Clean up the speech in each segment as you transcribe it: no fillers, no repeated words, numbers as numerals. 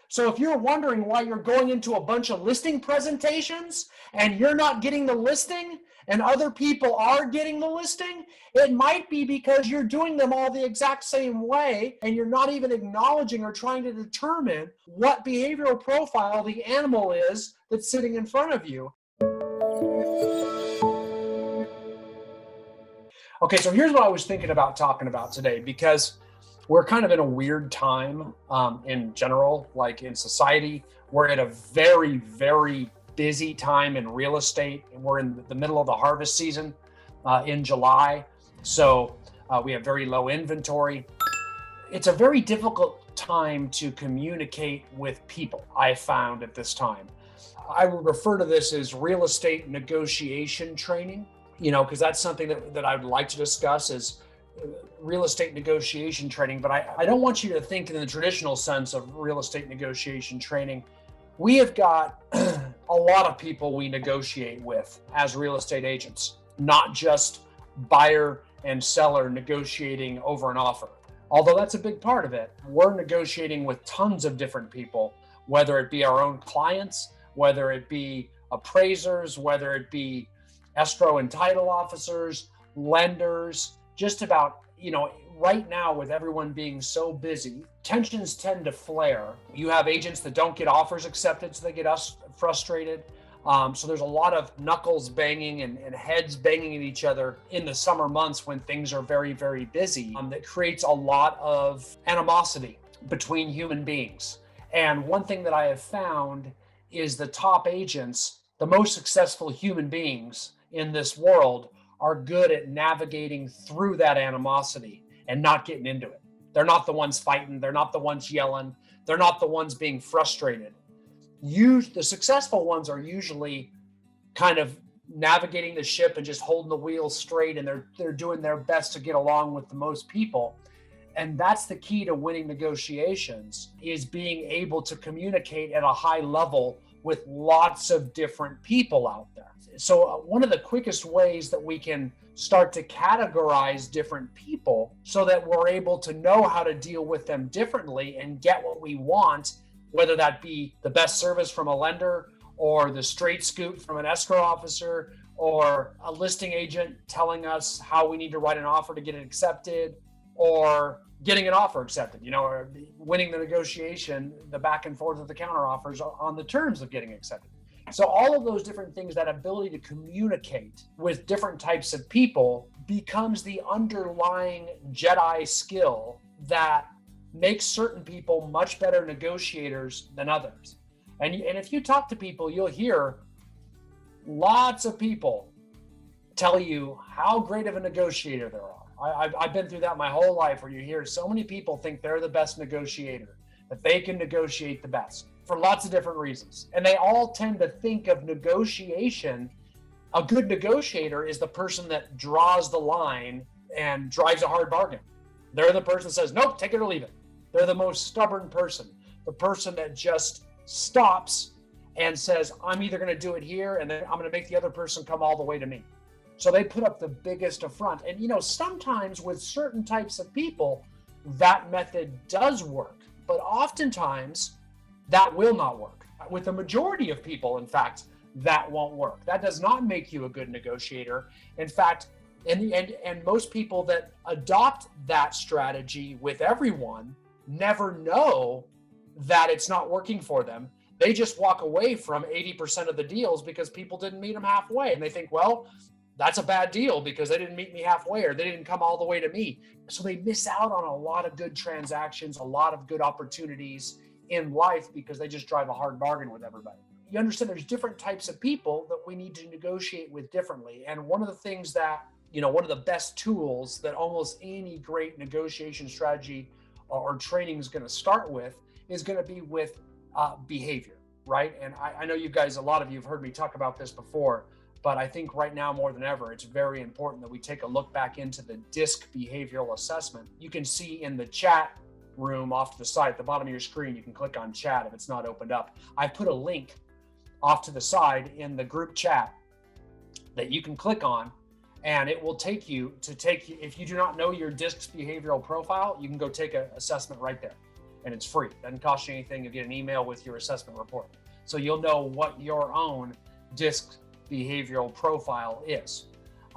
So if you're wondering why you're going into a bunch of listing presentations and you're not getting the listing and other people are getting the listing, it might be because you're doing them all the exact same way and you're not even acknowledging or trying to determine what behavioral profile the animal is that's sitting in front of you. Okay, so here's what I was thinking about talking about today, because we're kind of in a weird time in general, like in society. We're at a very, very busy time in real estate, and we're in the middle of the harvest season in July. So we have very low inventory. It's a very difficult time to communicate with people, I found at this time. I would refer to this as real estate negotiation training, because that's something that I would like to discuss is real estate negotiation training. But I don't want you to think in the traditional sense of real estate negotiation training. We have got a lot of people we negotiate with as real estate agents, not just buyer and seller negotiating over an offer. Although that's a big part of it, we're negotiating with tons of different people, whether it be our own clients, whether it be appraisers, whether it be escrow and title officers, lenders, just about, right now with everyone being so busy, tensions tend to flare. You have agents that don't get offers accepted, so they get us frustrated. So there's a lot of knuckles banging and heads banging at each other in the summer months when things are very, very busy. That creates a lot of animosity between human beings. And one thing that I have found is the top agents, the most successful human beings in this world, are good at navigating through that animosity and not getting into it. They're not the ones fighting. They're not the ones yelling. They're not the ones being frustrated. The successful ones are usually kind of navigating the ship and just holding the wheel straight, and they're doing their best to get along with the most people. And that's the key to winning negotiations, is being able to communicate at a high level with lots of different people out there. So one of the quickest ways that we can start to categorize different people so that we're able to know how to deal with them differently and get what we want, whether that be the best service from a lender or the straight scoop from an escrow officer or a listing agent telling us how we need to write an offer to get it accepted, or getting an offer accepted, or winning the negotiation, the back and forth of the counter offers on the terms of getting accepted. So all of those different things, that ability to communicate with different types of people, becomes the underlying Jedi skill that makes certain people much better negotiators than others. And if you talk to people, you'll hear lots of people tell you how great of a negotiator they are. I've been through that my whole life, where you hear so many people think they're the best negotiator, that they can negotiate the best for lots of different reasons. And they all tend to think of negotiation. A good negotiator is the person that draws the line and drives a hard bargain. They're the person that says, nope, take it or leave it. They're the most stubborn person, the person that just stops and says, I'm either going to do it here, and then I'm going to make the other person come all the way to me. So they put up the biggest affront. And, sometimes with certain types of people, that method does work, but oftentimes that will not work. With the majority of people, in fact, that won't work. That does not make you a good negotiator. In fact, and most people that adopt that strategy with everyone never know that it's not working for them. They just walk away from 80% of the deals because people didn't meet them halfway. And they think, well, that's a bad deal because they didn't meet me halfway, or they didn't come all the way to me. So they miss out on a lot of good transactions, a lot of good opportunities in life because they just drive a hard bargain with everybody. You understand there's different types of people that we need to negotiate with differently. And one of the things that, one of the best tools that almost any great negotiation strategy or training is going to start with is going to be with behavior, right? And I know you guys, a lot of you have heard me talk about this before, but I think right now more than ever, it's very important that we take a look back into the DISC behavioral assessment. You can see in the chat room off to the side at the bottom of your screen, you can click on chat if it's not opened up. I put a link off to the side in the group chat that you can click on, and it will take you, if you do not know your DISC behavioral profile, you can go take an assessment right there. and it's free. It doesn't cost you anything. You get an email with your assessment report. So you'll know what your own DISC behavioral profile is.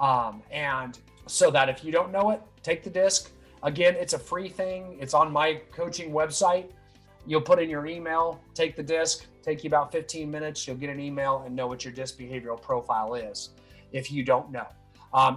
And so that if you don't know it, take the DISC. Again, it's a free thing. It's on my coaching website. You'll put in your email, take the DISC, take you about 15 minutes. You'll get an email and know what your DISC behavioral profile is if you don't know.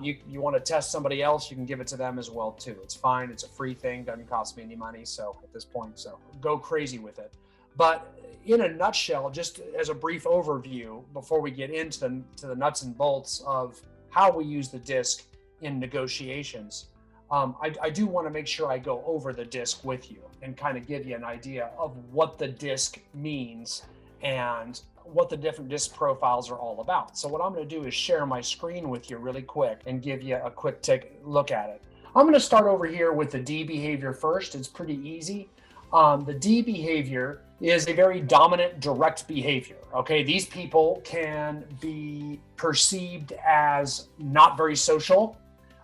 You want to test somebody else, you can give it to them as well too. It's fine. It's a free thing. Doesn't cost me any money. So at this point, so go crazy with it. But in a nutshell, just as a brief overview, before we get into the nuts and bolts of how we use the DISC in negotiations, I do want to make sure I go over the DISC with you and kind of give you an idea of what the DISC means and what the different DISC profiles are all about. So what I'm going to do is share my screen with you really quick and give you a quick look at it. I'm going to start over here with the D behavior first. It's pretty easy. The D behavior is a very dominant, direct behavior. Okay, these people can be perceived as not very social.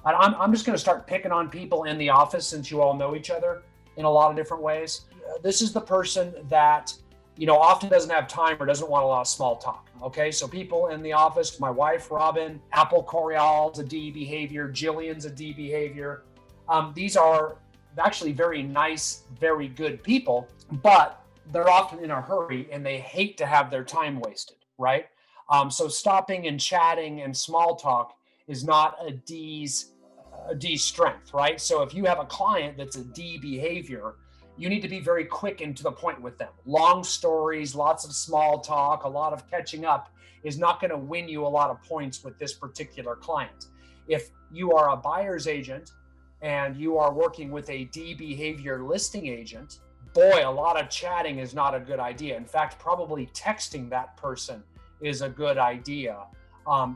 I'm just going to start picking on people in the office since you all know each other in a lot of different ways. This is the person that, often doesn't have time or doesn't want a lot of small talk. Okay, so people in the office, my wife, Robin, Apple Coriol's a D behavior, Jillian's a D behavior. These are actually very nice, very good people, but they're often in a hurry and they hate to have their time wasted, right? So stopping and chatting and small talk is not a D strength, right? So if you have a client that's a D behavior, you need to be very quick and to the point with them. Long stories, lots of small talk, a lot of catching up is not going to win you a lot of points with this particular client. If you are a buyer's agent and you are working with a D behavior listing agent, boy, a lot of chatting is not a good idea. In fact, probably texting that person is a good idea.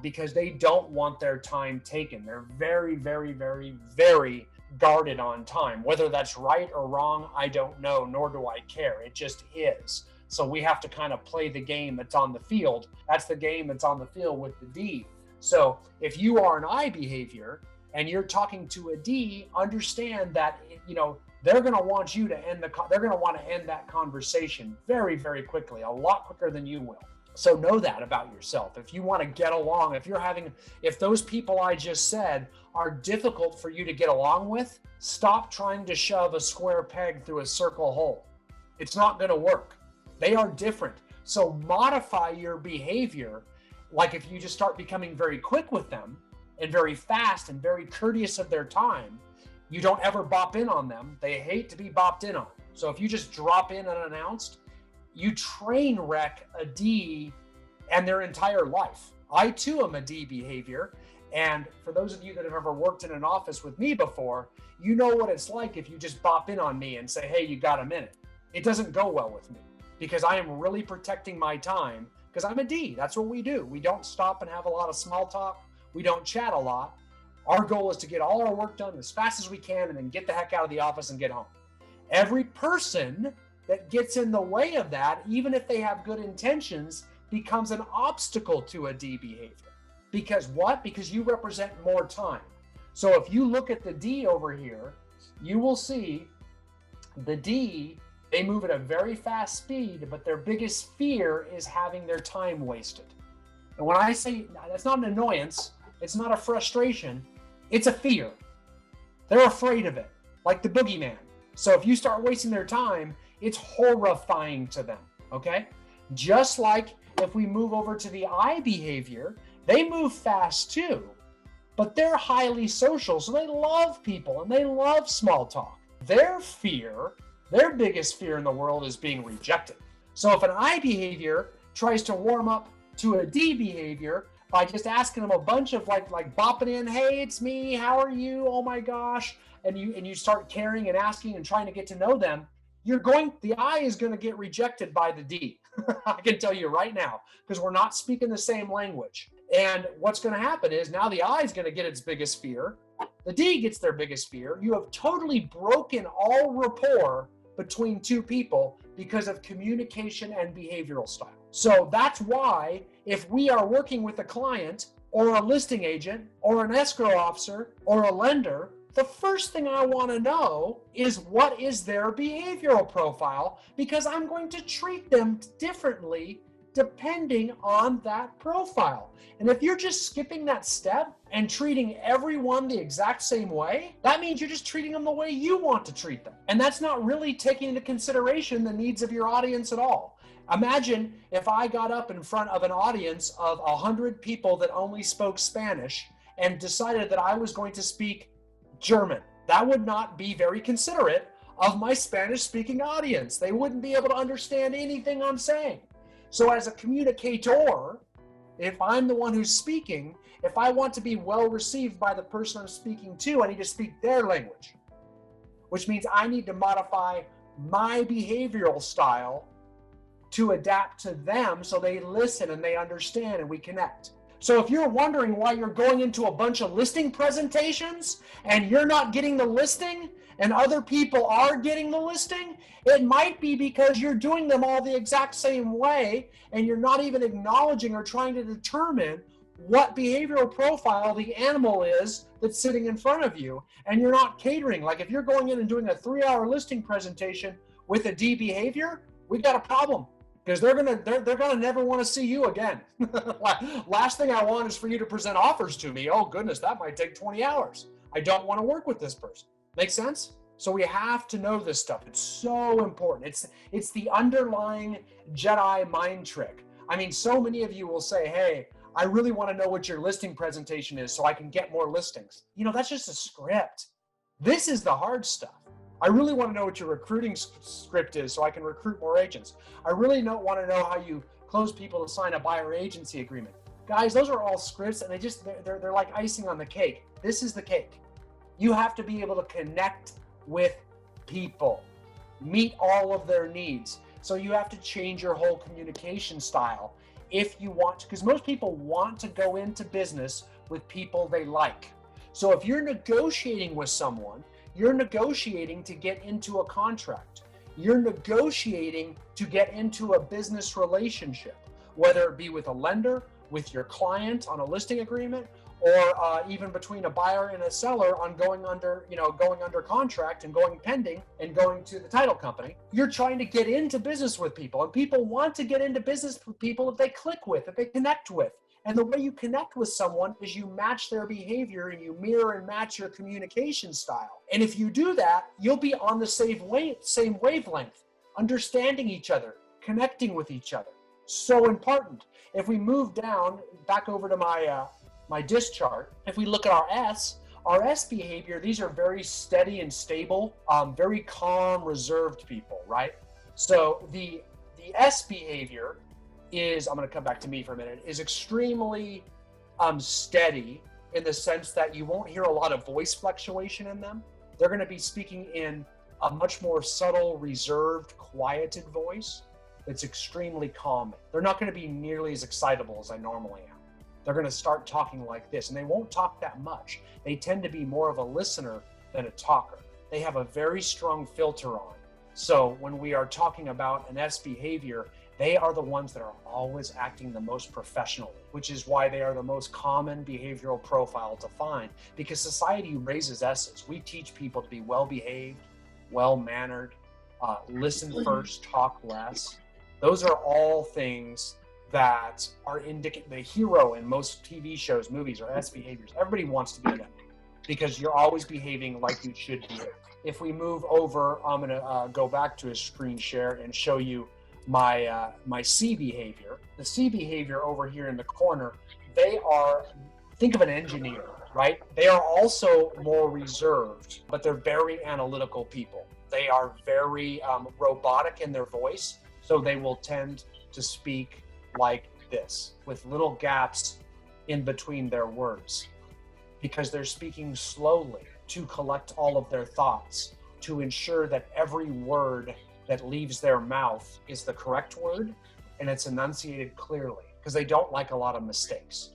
Because they don't want their time taken. They're very, very, very, very guarded on time. Whether that's right or wrong, I don't know, nor do I care. It just is. So we have to kind of play the game that's on the field. That's the game that's on the field with the D. So if you are an I behavior and you're talking to a D, understand that, they're going to want you to they're going to want to end that conversation very, very quickly, a lot quicker than you will. So know that about yourself. If you want to get along, if those people I just said are difficult for you to get along with, stop trying to shove a square peg through a circle hole. It's not going to work. They are different. So modify your behavior. Like if you just start becoming very quick with them and very fast and very courteous of their time, you don't ever bop in on them. They hate to be bopped in on. So if you just drop in unannounced, you train wreck a D and their entire life. I too am a D behavior. And for those of you that have ever worked in an office with me before, you know what it's like if you just bop in on me and say, hey, you got a minute. It doesn't go well with me because I am really protecting my time because I'm a D. That's what we do. We don't stop and have a lot of small talk. We don't chat a lot. Our goal is to get all our work done as fast as we can and then get the heck out of the office and get home. Every person that gets in the way of that, even if they have good intentions, becomes an obstacle to a D behavior. Because what? Because you represent more time. So if you look at the D over here, you will see the D, they move at a very fast speed, but their biggest fear is having their time wasted. And when I say that's not an annoyance, it's not a frustration, it's a fear. They're afraid of it, like the boogeyman. So if you start wasting their time, it's horrifying to them, okay? Just like if we move over to the I behavior, they move fast too, but they're highly social, so they love people and they love small talk. Their biggest fear in the world is being rejected. So if an I behavior tries to warm up to a D behavior by just asking them a bunch of like bopping in, hey, it's me, how are you, oh my gosh, and you start caring and asking and trying to get to know them, the I is going to get rejected by the D. I can tell you right now, because we're not speaking the same language. And what's going to happen is now the I is going to get its biggest fear. The D gets their biggest fear. You have totally broken all rapport between two people because of communication and behavioral style. So that's why if we are working with a client or a listing agent or an escrow officer or a lender the first thing I want to know is what is their behavioral profile, because I'm going to treat them differently depending on that profile. And if you're just skipping that step and treating everyone the exact same way, that means you're just treating them the way you want to treat them. And that's not really taking into consideration the needs of your audience at all. Imagine if I got up in front of an audience of 100 people that only spoke Spanish and decided that I was going to speak German. That would not be very considerate of my Spanish-speaking audience. They wouldn't be able to understand anything I'm saying. So as a communicator, if I'm the one who's speaking, if I want to be well received by the person I'm speaking to, I need to speak their language, which means I need to modify my behavioral style to adapt to them so they listen and they understand and we connect. So if you're wondering why you're going into a bunch of listing presentations and you're not getting the listing and other people are getting the listing, it might be because you're doing them all the exact same way and you're not even acknowledging or trying to determine what behavioral profile the animal is that's sitting in front of you, and you're not catering. Like if you're going in and doing a 3-hour listing presentation with a D behavior, we got a problem. Because they're gonna never want to see you again. Last thing I want is for you to present offers to me. Oh goodness, that might take 20 hours. I don't want to work with this person. Make sense? So we have to know this stuff. It's so important. It's the underlying Jedi mind trick. I mean, so many of you will say, hey, I really want to know what your listing presentation is so I can get more listings. You know, that's just a script. This is the hard stuff. I really want to know what your recruiting script is so I can recruit more agents. I really don't want to know how you close people to sign a buyer agency agreement. Guys, those are all scripts, and they're like icing on the cake. This is the cake. You have to be able to connect with people, meet all of their needs. So you have to change your whole communication style if you want to, because most people want to go into business with people they like. So if you're negotiating with someone, you're negotiating to get into a contract. You're negotiating to get into a business relationship, whether it be with a lender, with your client on a listing agreement, or even between a buyer and a seller on going under contract and going pending and going to the title company. You're trying to get into business with people, and people want to get into business with people if they click with, if they connect with. And the way you connect with someone is you match their behavior and you mirror and match your communication style. And if you do that, you'll be on the same wavelength, understanding each other, connecting with each other. So important. If we move down, back over to my disc chart, if we look at our S behavior, these are very steady and stable, very calm, reserved people, right? So the S behavior is, I'm going to come back to me for a minute, is extremely steady in the sense that you won't hear a lot of voice fluctuation in them. They're going to be speaking in a much more subtle, reserved, quieted voice that's extremely calming. They're not going to be nearly as excitable as I normally am. They're going to start talking like this, and they won't talk that much. They tend to be more of a listener than a talker. They have a very strong filter on. So when we are talking about an S behavior, they are the ones that are always acting the most professionally, which is why they are the most common behavioral profile to find, because society raises S's. We teach people to be well-behaved, well-mannered, listen first, talk less. Those are all things that are the hero in most TV shows, movies, are S behaviors. Everybody wants to be them because you're always behaving like you should be. If we move over, I'm gonna go back to a screen share and show you my C behavior. The C behavior over here in the corner, they are, think of an engineer, right? They are also more reserved, but they're very analytical people. They are very robotic in their voice, so they will tend to speak like this, with little gaps in between their words, because they're speaking slowly to collect all of their thoughts, to ensure that every word that leaves their mouth is the correct word and it's enunciated clearly, because they don't like a lot of mistakes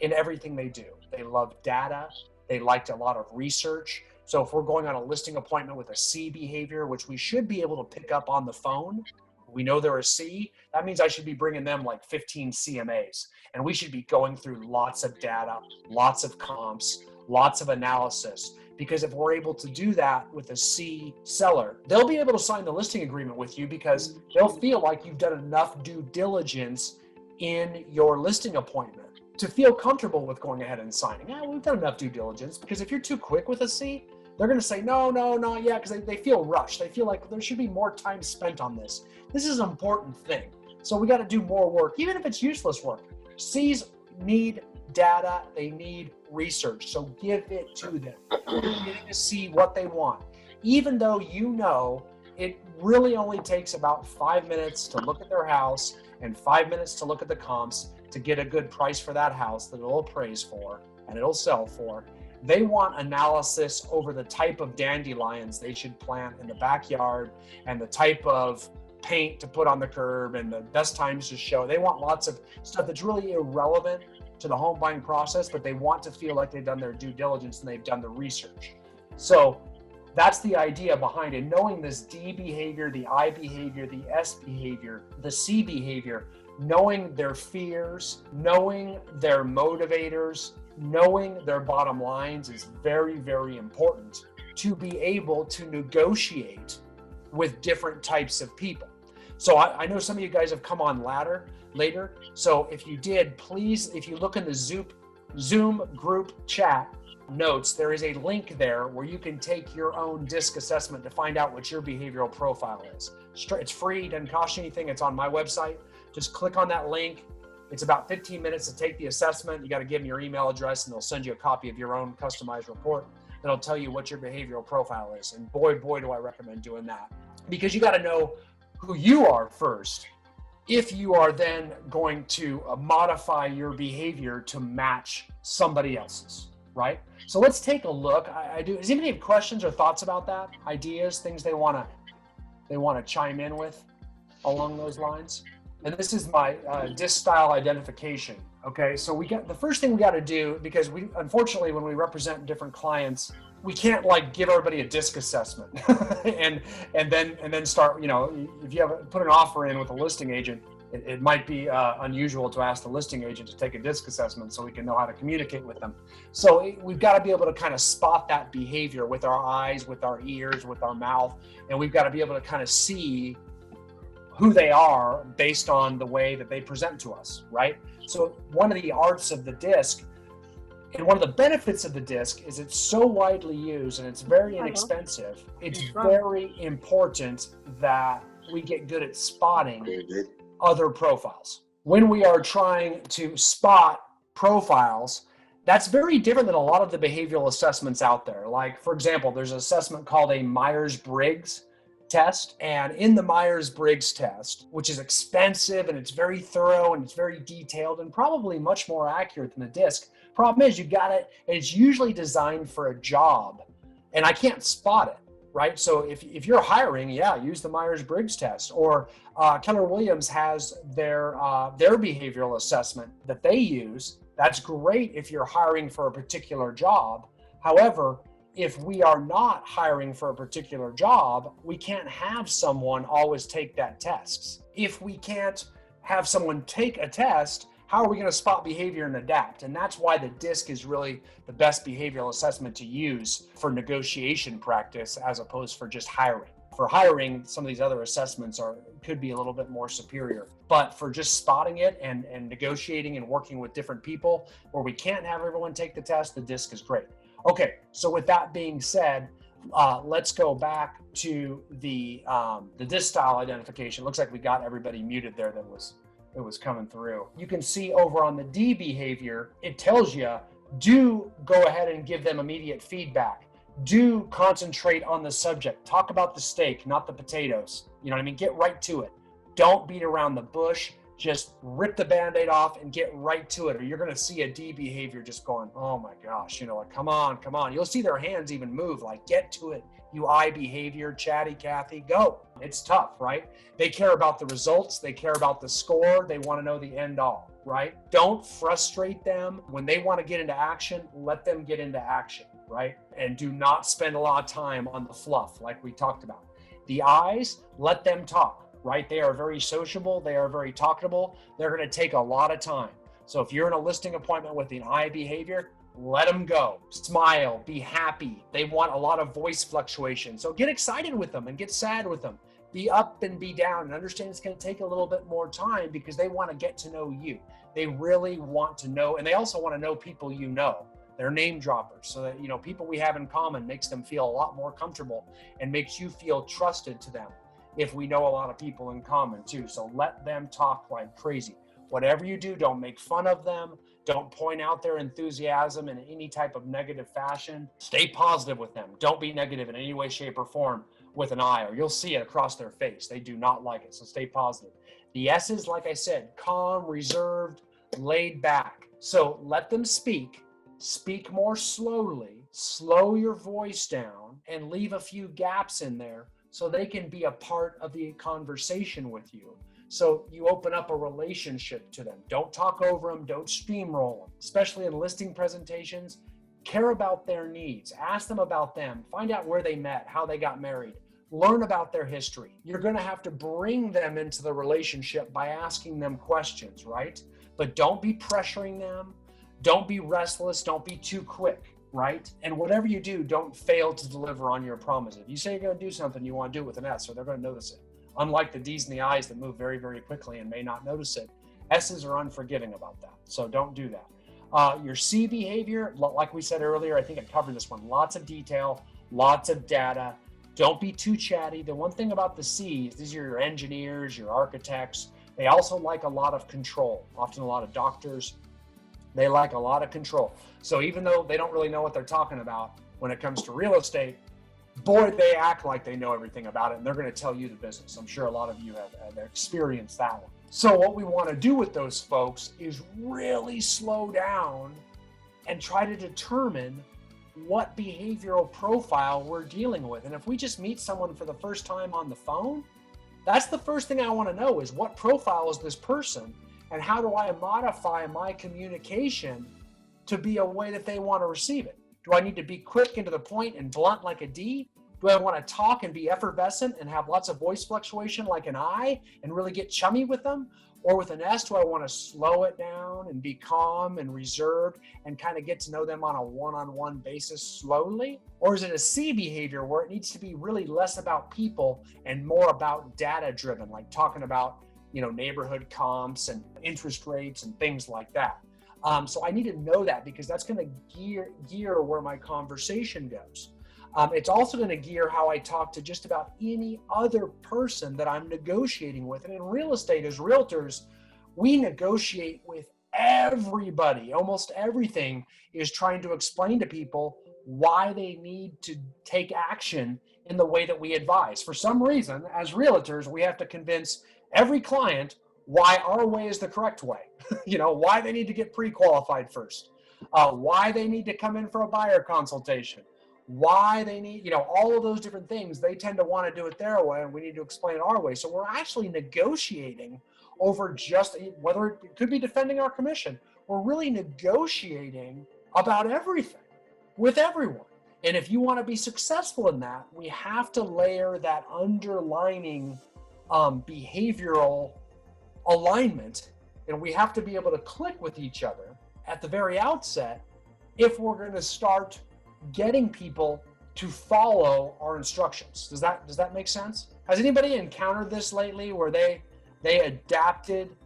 in everything they do. They love data. They liked a lot of research. So if we're going on a listing appointment with a C behavior, which we should be able to pick up on the phone, we know they're a C, that means I should be bringing them like 15 CMAs. And we should be going through lots of data, lots of comps, lots of analysis, Because if we're able to do that with a C seller, they'll be able to sign the listing agreement with you because they'll feel like you've done enough due diligence in your listing appointment to feel comfortable with going ahead and signing. Yeah, we've done enough due diligence. Because if you're too quick with a C, they're going to say, no, not yet, because they feel rushed. They feel like there should be more time spent on this. This is an important thing. So we got to do more work, even if it's useless work. C's need data, they need research. So give it to them. You're getting to see what they want. Even though you know it really only takes about 5 minutes to look at their house and 5 minutes to look at the comps to get a good price for that house that it'll appraise for and it'll sell for. They want analysis over the type of dandelions they should plant in the backyard and the type of paint to put on the curb and the best times to show. They want lots of stuff that's really irrelevant to the home buying process, but they want to feel like they've done their due diligence and they've done the research. So that's the idea behind it. Knowing this D behavior, the I behavior, the S behavior, the C behavior, knowing their fears, knowing their motivators, knowing their bottom lines is very, very important to be able to negotiate with different types of people. So I know some of you guys have come on later. So if you did, please, if you look in the Zoom group chat notes, there is a link there where you can take your own DISC assessment to find out what your behavioral profile is. It's free, doesn't cost you anything. It's on my website. Just click on that link. It's about 15 minutes to take the assessment. You got to give them your email address and they'll send you a copy of your own customized report that'll tell you what your behavioral profile is. And boy, do I recommend doing that, because you got to know who you are first if you are then going to modify your behavior to match somebody else's, right? So let's take a look. Does anybody have questions or thoughts about that? Ideas, things they want to chime in with along those lines? And this is my DISC style identification. Okay, so the first thing we got to do, because we unfortunately when we represent different clients, we can't like give everybody a DISC assessment and then start, if you put an offer in with a listing agent, it might be unusual to ask the listing agent to take a DISC assessment so we can know how to communicate with them. So we've got to be able to kind of spot that behavior with our eyes, with our ears, with our mouth, and we've got to be able to kind of see who they are based on the way that they present to us, right? So one of the arts of the DISC, and one of the benefits of the DISC, is it's so widely used and it's very inexpensive. It's very important that we get good at spotting other profiles. When we are trying to spot profiles, that's very different than a lot of the behavioral assessments out there. Like, for example, there's an assessment called a Myers-Briggs test. And in the Myers-Briggs test, which is expensive and it's very thorough and it's very detailed and probably much more accurate than the DISC, problem is you got it, and it's usually designed for a job and I can't spot it, right? So if you're hiring, use the Myers-Briggs test. Or Keller Williams has their behavioral assessment that they use. That's great if you're hiring for a particular job. However, if we are not hiring for a particular job, we can't have someone always take that test. If we can't have someone take a test, how are we going to spot behavior and adapt? And that's why the DISC is really the best behavioral assessment to use for negotiation practice as opposed for just hiring. For hiring, some of these other assessments could be a little bit more superior. But for just spotting it and negotiating and working with different people where we can't have everyone take the test, the DISC is great. Okay, so with that being said, let's go back to the DISC style identification. Looks like we got everybody muted there that was coming through. You can see over on the D behavior, it tells you, do go ahead and give them immediate feedback. Do concentrate on the subject. Talk about the steak, not the potatoes. You know what I mean? Get right to it. Don't beat around the bush. Just rip the Band-Aid off and get right to it, or you're going to see a D behavior just going, oh my gosh, like, come on. You'll see their hands even move, like, get to it. You I behavior, chatty Cathy, go. It's tough, right? They care about the results. They care about the score. They want to know the end all, right? Don't frustrate them. When they want to get into action, let them get into action, right? And do not spend a lot of time on the fluff like we talked about. The I's, let them talk. Right? They are very sociable. They are very talkable. They're going to take a lot of time. So if you're in a listing appointment with an I behavior, let them go. Smile, be happy. They want a lot of voice fluctuation. So get excited with them and get sad with them. Be up and be down, and understand it's going to take a little bit more time because they want to get to know you. They really want to know, and they also want to know people you know. They're name droppers, so that, you know, people we have in common makes them feel a lot more comfortable and makes you feel trusted to them if we know a lot of people in common too. So let them talk like crazy. Whatever you do, don't make fun of them. Don't point out their enthusiasm in any type of negative fashion. Stay positive with them. Don't be negative in any way, shape, or form with an eye, or you'll see it across their face. They do not like it, so stay positive. The S's, like I said, calm, reserved, laid back. So let them speak. Speak more slowly. Slow your voice down and leave a few gaps in there so they can be a part of the conversation with you. So you open up a relationship to them. Don't talk over them. Don't steamroll them, especially in listing presentations. Care about their needs. Ask them about them. Find out where they met, how they got married. Learn about their history. You're going to have to bring them into the relationship by asking them questions, right? But don't be pressuring them. Don't be restless. Don't be too quick, right? And whatever you do, don't fail to deliver on your promise. If you say you're going to do something, you want to do it with an S, so they're going to notice it. Unlike the D's and the I's that move very, very quickly and may not notice it, S's are unforgiving about that. So don't do that. Your C behavior, like we said earlier, I think I covered this one. Lots of detail, lots of data. Don't be too chatty. The one thing about the C's, these are your engineers, your architects. They also like a lot of control. Often a lot of doctors, they like a lot of control. So even though they don't really know what they're talking about when it comes to real estate, boy, they act like they know everything about it, and they're going to tell you the business. I'm sure a lot of you have experienced that one. So what we want to do with those folks is really slow down and try to determine what behavioral profile we're dealing with. And if we just meet someone for the first time on the phone, that's the first thing I want to know is what profile is this person, and how do I modify my communication to be a way that they want to receive it? Do I need to be quick and to the point and blunt like a D? Do I want to talk and be effervescent and have lots of voice fluctuation like an I and really get chummy with them? Or with an S, do I want to slow it down and be calm and reserved and kind of get to know them on a one-on-one basis slowly? Or is it a C behavior where it needs to be really less about people and more about data driven, like talking about, neighborhood comps and interest rates and things like that? So I need to know that because that's going to gear where my conversation goes. It's also going to gear how I talk to just about any other person that I'm negotiating with. And in real estate, as realtors, we negotiate with everybody. Almost everything is trying to explain to people why they need to take action in the way that we advise. For some reason, as realtors, we have to convince every client why our way is the correct way. Why they need to get pre-qualified first, why they need to come in for a buyer consultation, why they need, all of those different things. They tend to want to do it their way, and we need to explain it our way. So we're actually negotiating over just whether it could be defending our commission. We're really negotiating about everything with everyone. And if you want to be successful in that, we have to layer that underlining behavioral alignment, and we have to be able to click with each other at the very outset if we're going to start getting people to follow our instructions. Does that make sense? Has anybody encountered this lately where they adapted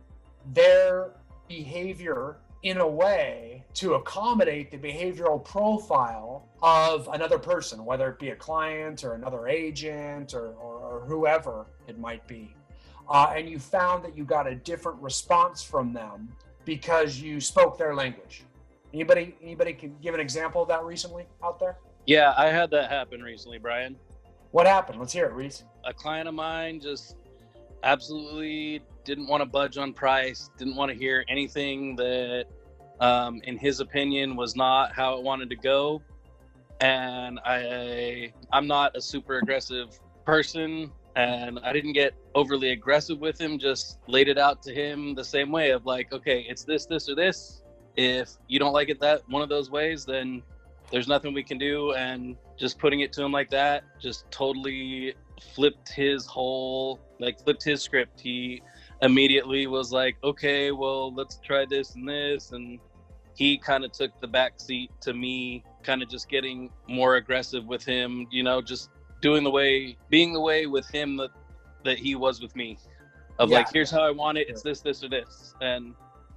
their behavior in a way to accommodate the behavioral profile of another person, whether it be a client or another agent or whoever it might be? And you found that you got a different response from them because you spoke their language. Anybody can give an example of that recently out there? Yeah, I had that happen recently, Brian. What happened? Let's hear it, Reese. A client of mine just absolutely didn't want to budge on price, didn't want to hear anything that, in his opinion, was not how it wanted to go. And I'm not a super aggressive person, and I didn't get overly aggressive with him, just laid it out to him the same way of like, okay, it's this, or this. If you don't like it that one of those ways, then there's nothing we can do. And just putting it to him like that just totally flipped his script. He immediately was like, okay, well, let's try this and this. And he kind of took the back seat to me kind of just getting more aggressive with him, just being the way with him that he was with me, of like, here's how I want it. It's this, or this. And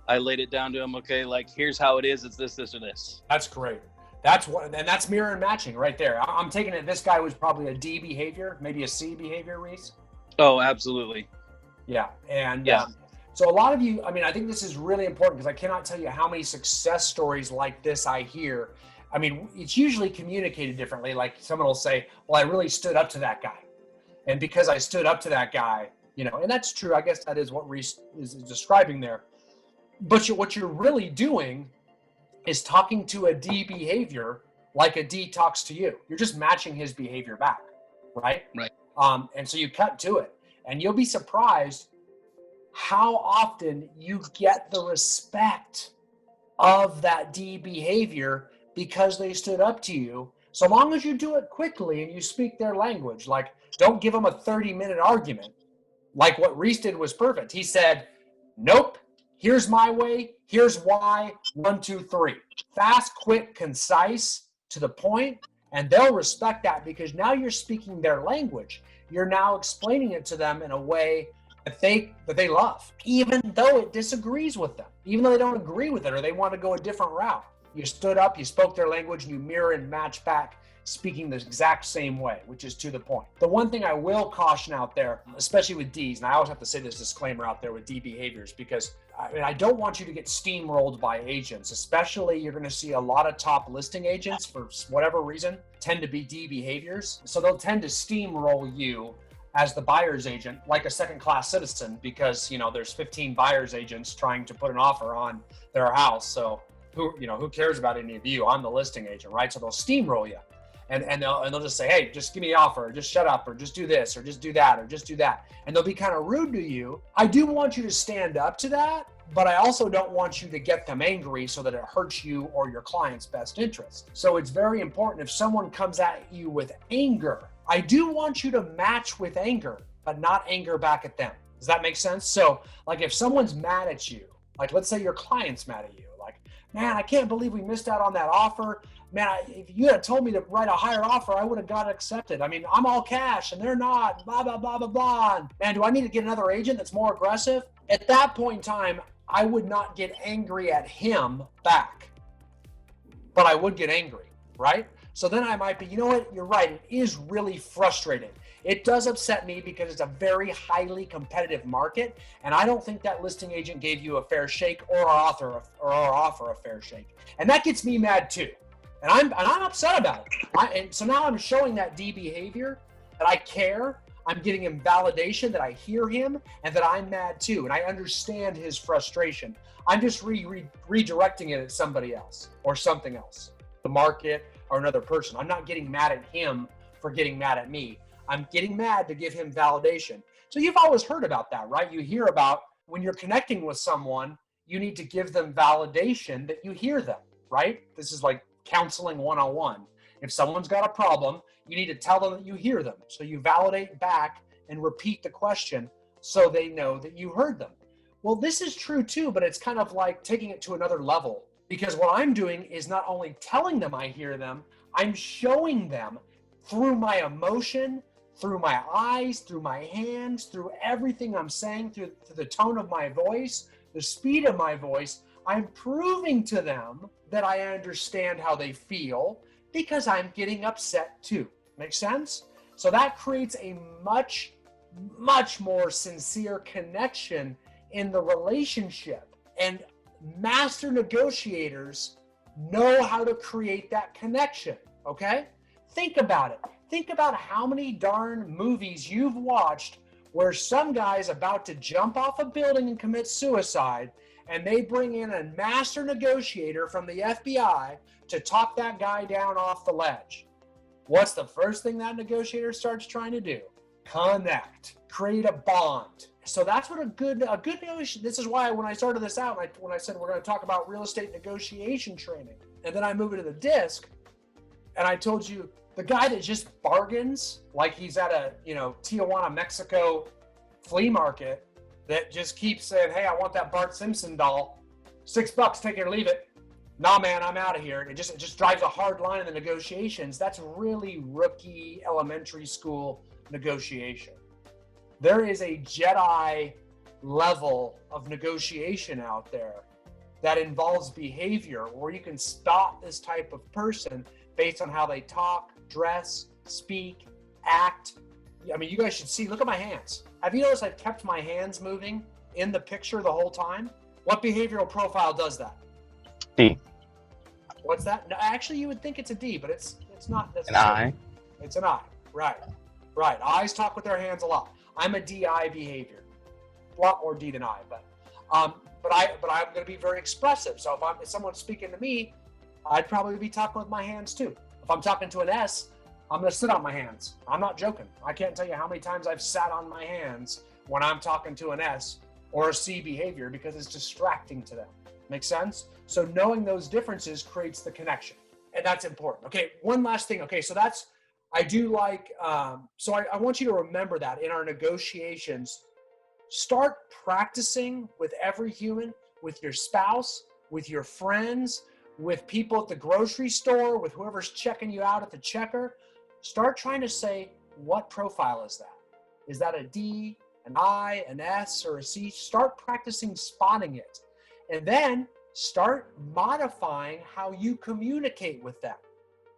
I laid it down to him. Okay. Like, here's how it is. It's this, or this. That's great. That's mirror and matching right there. I'm taking it. This guy was probably a D behavior, maybe a C behavior, Reese. Oh, absolutely. Yeah. And so a lot of you, I think this is really important because I cannot tell you how many success stories like this I hear. It's usually communicated differently. Like someone will say, well, I really stood up to that guy. And because I stood up to that guy, and that's true. I guess that is what Reese is describing there. But what you're really doing is talking to a D behavior like a D talks to you. You're just matching his behavior back, right? Right. And so you cut to it. And you'll be surprised how often you get the respect of that D behavior because they stood up to you. So long as you do it quickly and you speak their language, like don't give them a 30-minute argument. Like what Reese did was perfect. He said, nope, here's my way, here's why, 1, 2, 3. Fast, quick, concise, to the point, and they'll respect that because now you're speaking their language. You're now explaining it to them in a way that they love, even though it disagrees with them, even though they don't agree with it or they want to go a different route. You stood up, you spoke their language, and you mirror and match back, speaking the exact same way, which is to the point. The one thing I will caution out there, especially with Ds, and I always have to say this disclaimer out there with D behaviors, because I don't want you to get steamrolled by agents, especially you're going to see a lot of top listing agents for whatever reason tend to be D behaviors. So they'll tend to steamroll you as the buyer's agent, like a second-class citizen, because, there's 15 buyer's agents trying to put an offer on their house. So who cares about any of you? I'm the listing agent, right? So they'll steamroll you. And they'll just say, hey, just give me the offer, or just shut up, or just do this, or just do that, or just do that. And they'll be kind of rude to you. I do want you to stand up to that, but I also don't want you to get them angry so that it hurts you or your client's best interest. So it's very important if someone comes at you with anger, I do want you to match with anger, but not anger back at them. Does that make sense? So like if someone's mad at you, like let's say your client's mad at you, like, man, I can't believe we missed out on that offer. Man, if you had told me to write a higher offer, I would have got it accepted. I'm all cash and they're not, blah, blah, blah, blah, blah. Man, do I need to get another agent that's more aggressive? At that point in time, I would not get angry at him back, but I would get angry, right? So then I might be, you know what, you're right. It is really frustrating. It does upset me because it's a very highly competitive market. And I don't think that listing agent gave you a fair shake or our offer a fair shake. And that gets me mad too. And I'm upset about it. And so now I'm showing that D behavior that I care. I'm getting him validation that I hear him and that I'm mad too. And I understand his frustration. I'm just redirecting it at somebody else or something else, the market or another person. I'm not getting mad at him for getting mad at me. I'm getting mad to give him validation. So you've always heard about that, right? You hear about when you're connecting with someone, you need to give them validation that you hear them, right? This is like counseling 101. If someone's got a problem, you need to tell them that you hear them. So you validate back and repeat the question so they know that you heard them. Well, this is true too, but it's kind of like taking it to another level, because what I'm doing is not only telling them I hear them, I'm showing them through my emotion, through my eyes, through my hands, through everything I'm saying, through the tone of my voice, the speed of my voice. I'm proving to them that I understand how they feel because I'm getting upset too. Make sense? So that creates a much, much more sincere connection in the relationship. And master negotiators know how to create that connection, okay? Think about it. Think about how many darn movies you've watched where some guy's about to jump off a building and commit suicide, and they bring in a master negotiator from the FBI to talk that guy down off the ledge. What's the first thing that negotiator starts trying to do? Connect, create a bond. So that's what a good negotiation. This is why when I started this out, when I said we're going to talk about real estate negotiation training, and then I moved it to the disc, and I told you the guy that just bargains like he's at a Tijuana, Mexico flea market, that just keeps saying, hey, I want that Bart Simpson doll, $6, take it or leave it. nah, man, I'm out of here. It just drives a hard line in the negotiations. That's really rookie elementary school negotiation. There is a Jedi level of negotiation out there that involves behavior where you can spot this type of person based on how they talk, dress, speak, act. I mean, you guys should see, look at my hands. Have you noticed I've kept my hands moving in the picture the whole time? What behavioral profile does that? D. What's that? No, actually, you would think it's a D, but it's not. An I. It's an I. Right. I's talk with their hands a lot. I'm a DI behavior. A lot more D than I, but I'm going to be very expressive. So if someone's speaking to me, I'd probably be talking with my hands too. If I'm talking to an S, I'm going to sit on my hands. I'm not joking. I can't tell you how many times I've sat on my hands when I'm talking to an S or a C behavior because it's distracting to them. Make sense? So knowing those differences creates the connection, and that's important. Okay, one last thing. Okay, so I do like, so I want you to remember that in our negotiations, start practicing with every human, with your spouse, with your friends, with people at the grocery store, with whoever's checking you out at the checker. Start trying to say, what profile is that? Is that a D, an I, an S, or a C? Start practicing spotting it. And then start modifying how you communicate with them.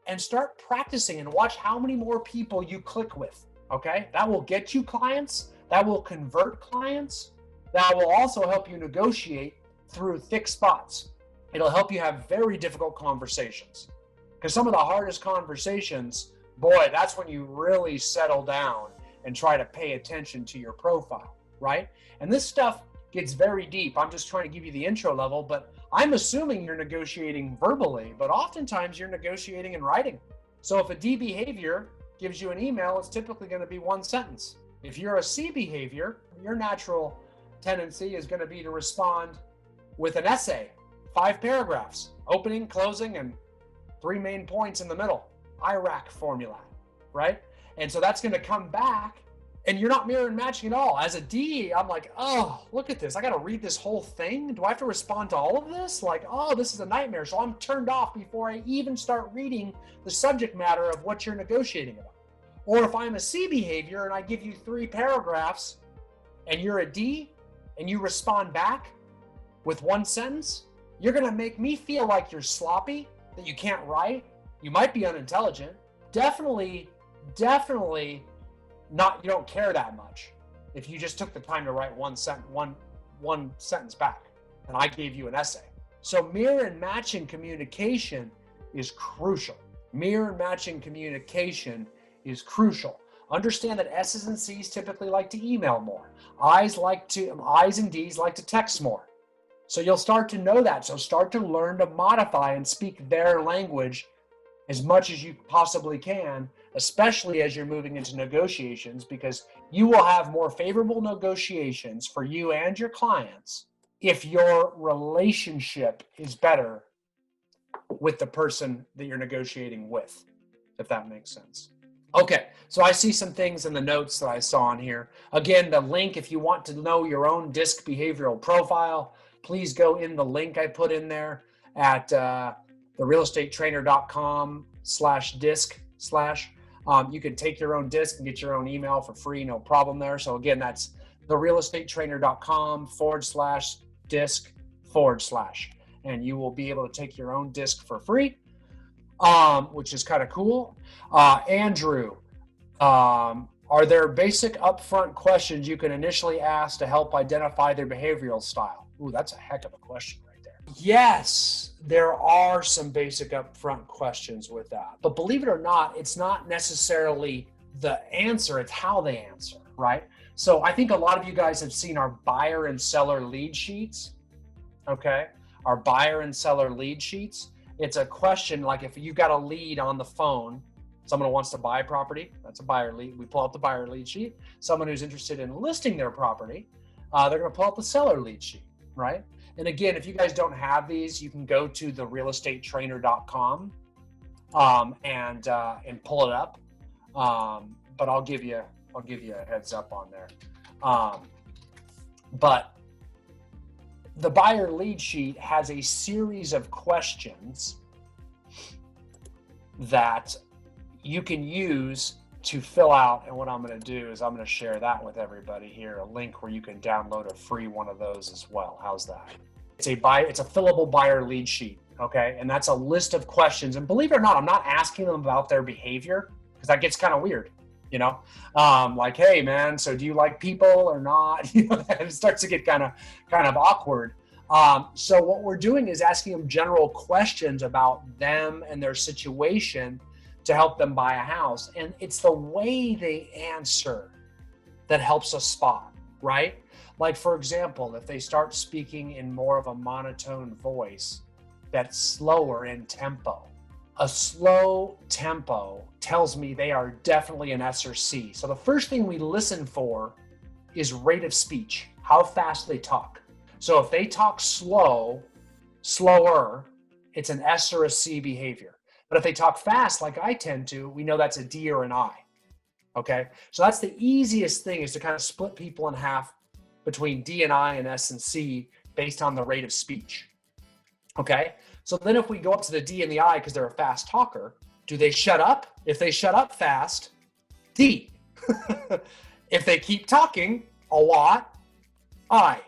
And start practicing and watch how many more people you click with, okay? That will get you clients. That will convert clients. That will also help you negotiate through thick spots. It'll help you have very difficult conversations. Because some of the hardest conversations, boy, that's when you really settle down and try to pay attention to your profile, right? And this stuff gets very deep. I'm just trying to give you the intro level, but I'm assuming you're negotiating verbally, but oftentimes you're negotiating in writing. So if a D behavior gives you an email, it's typically going to be one sentence. If you're a C behavior, your natural tendency is going to be to respond with an essay, 5 paragraphs, opening, closing, and 3 main points in the middle, IRAC formula, right? And so that's going to come back, and you're not mirror and matching at all. As a D, I'm like, oh, look at this. I got to read this whole thing. Do I have to respond to all of this? Like, oh, this is a nightmare. So I'm turned off before I even start reading the subject matter of what you're negotiating about. Or if I'm a C behavior and I give you 3 paragraphs and you're a D and you respond back with 1 sentence, you're going to make me feel like you're sloppy, that you can't write. You might be unintelligent. Definitely not, you don't care that much if you just took the time to write one sentence back and I gave you an essay. So mirror and matching communication is crucial. Mirror and matching communication is crucial. Understand that S's and C's typically like to email more. I's and D's like to text more. So you'll start to know that. So start to learn to modify and speak their language as much as you possibly can, especially as you're moving into negotiations, because you will have more favorable negotiations for you and your clients if your relationship is better with the person that you're negotiating with, if that makes sense. Okay, so I see some things in the notes that I saw on here. Again, the link, if you want to know your own DISC behavioral profile, please go in the link I put in there at therealestatetrainer.com/DISC/. You can take your own DISC and get your own email for free, no problem there. So again, that's therealestatetrainer.com/DISC/. And you will be able to take your own DISC for free, which is kind of cool. Andrew, are there basic upfront questions you can initially ask to help identify their behavioral style? Ooh, that's a heck of a question right there. Yes, there are some basic upfront questions with that. But believe it or not, it's not necessarily the answer, it's how they answer, right? So I think a lot of you guys have seen our buyer and seller lead sheets, okay? Our buyer and seller lead sheets. It's a question like if you've got a lead on the phone, someone who wants to buy property, that's a buyer lead. We pull out the buyer lead sheet. Someone who's interested in listing their property, they're going to pull out the seller lead sheet, right? And again, if you guys don't have these, you can go to therealestatetrainer.com and pull it up. But I'll give you a heads up on there. But The buyer lead sheet has a series of questions that you can use to fill out. And what I'm going to do is I'm going to share that with everybody here, a link where you can download a free one of those as well. How's that? It's a fillable buyer lead sheet. Okay. And that's a list of questions. And believe it or not, I'm not asking them about their behavior, because that gets kind of weird, like, hey man, so do you like people or not? It starts to get kind of awkward. So what we're doing is asking them general questions about them and their situation to help them buy a house. And it's the way they answer that helps us spot, right? Like, for example, if they start speaking in more of a monotone voice that's slower in tempo, a slow tempo tells me they are definitely an S or C. So the first thing we listen for is rate of speech, how fast they talk. So if they talk slower, it's an S or a C behavior. But if they talk fast, like I tend to, we know that's a D or an I. Okay. So that's the easiest thing, is to kind of split people in half between D and I and S and C based on the rate of speech. Okay. So then if we go up to the D and the I, because they're a fast talker, do they shut up? If they shut up fast, D. If they keep talking a lot, I.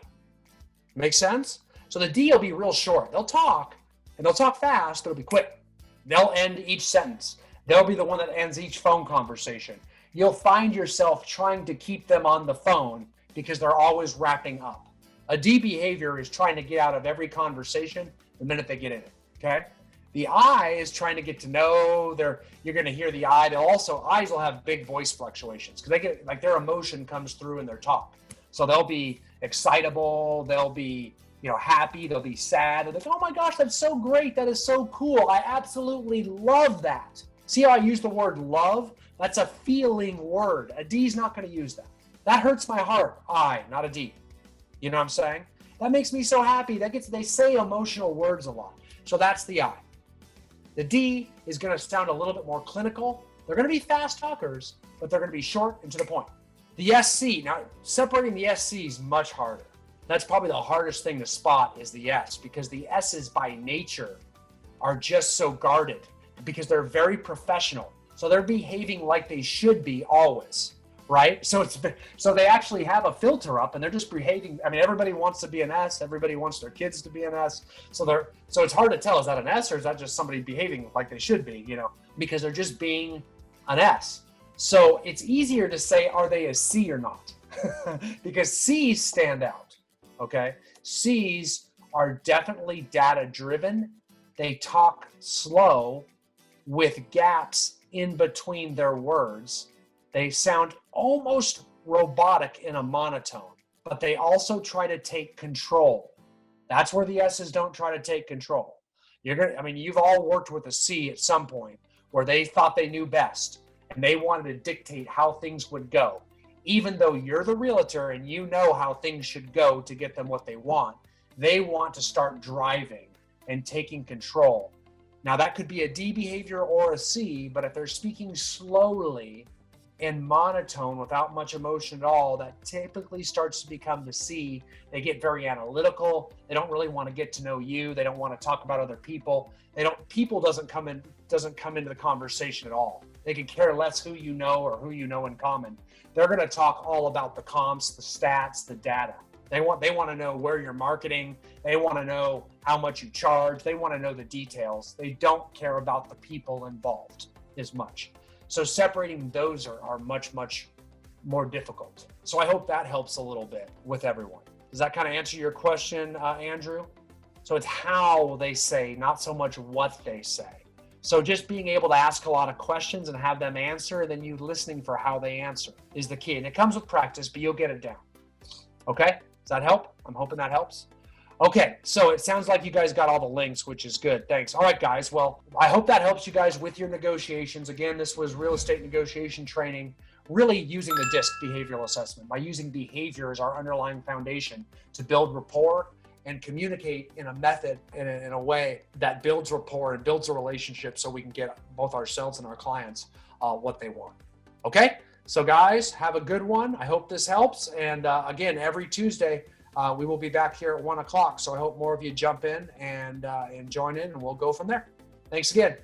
Make sense? So the D will be real short. They'll talk, and they'll talk fast, but it'll be quick. They'll end each sentence. They'll be the one that ends each phone conversation. You'll find yourself trying to keep them on the phone because they're always wrapping up. A D behavior is trying to get out of every conversation the minute they get in it, okay? The I is trying to get to know. You're going to hear the I. Eyes will have big voice fluctuations because they get, like, their emotion comes through in their talk. So they'll be excitable. They'll be happy, they'll be sad. They're like, oh my gosh, that's so great. That is so cool. I absolutely love that. See how I use the word love? That's a feeling word. A D's not going to use that. That hurts my heart. I, not a D. You know what I'm saying? That makes me so happy. They say emotional words a lot. So that's the I. The D is going to sound a little bit more clinical. They're going to be fast talkers, but they're going to be short and to the point. The SC, now separating the SC is much harder. That's probably the hardest thing to spot, is the S, because the S's by nature are just so guarded because they're very professional. So they're behaving like they should be always, right? So they actually have a filter up and they're just behaving. I mean, everybody wants to be an S. Everybody wants their kids to be an S. So it's hard to tell, is that an S or is that just somebody behaving like they should be, because they're just being an S. So it's easier to say, are they a C or not? Because C's stand out. Okay. C's are definitely data driven. They talk slow with gaps in between their words. They sound almost robotic in a monotone, but they also try to take control. That's where the S's don't try to take control. You've all worked with a C at some point where they thought they knew best and they wanted to dictate how things would go. Even though you're the realtor and you know how things should go to get them what they want to start driving and taking control. Now that could be a D behavior or a C, but if they're speaking slowly and monotone without much emotion at all, that typically starts to become the C. They get very analytical. They don't really want to get to know you. They don't want to talk about other people. People doesn't come into the conversation at all. They could care less who you know or who you know in common. They're going to talk all about the comps, the stats, the data. They want to know where you're marketing. They want to know how much you charge. They want to know the details. They don't care about the people involved as much. So separating those are much, much more difficult. So I hope that helps a little bit with everyone. Does that kind of answer your question, Andrew? So it's how they say, not so much what they say. So just being able to ask a lot of questions and have them answer, and then you listening for how they answer is the key. And it comes with practice, but you'll get it down. Okay? Does that help? I'm hoping that helps. Okay, so it sounds like you guys got all the links, which is good. Thanks. All right, guys. Well, I hope that helps you guys with your negotiations. Again, this was real estate negotiation training, really using the DISC behavioral assessment, by using behavior as our underlying foundation to build rapport and communicate in a method, in a way that builds rapport and builds a relationship so we can get both ourselves and our clients what they want. Okay? So guys, have a good one. I hope this helps. And again, every Tuesday, we will be back here at 1 o'clock. So I hope more of you jump in and join in, and we'll go from there. Thanks again.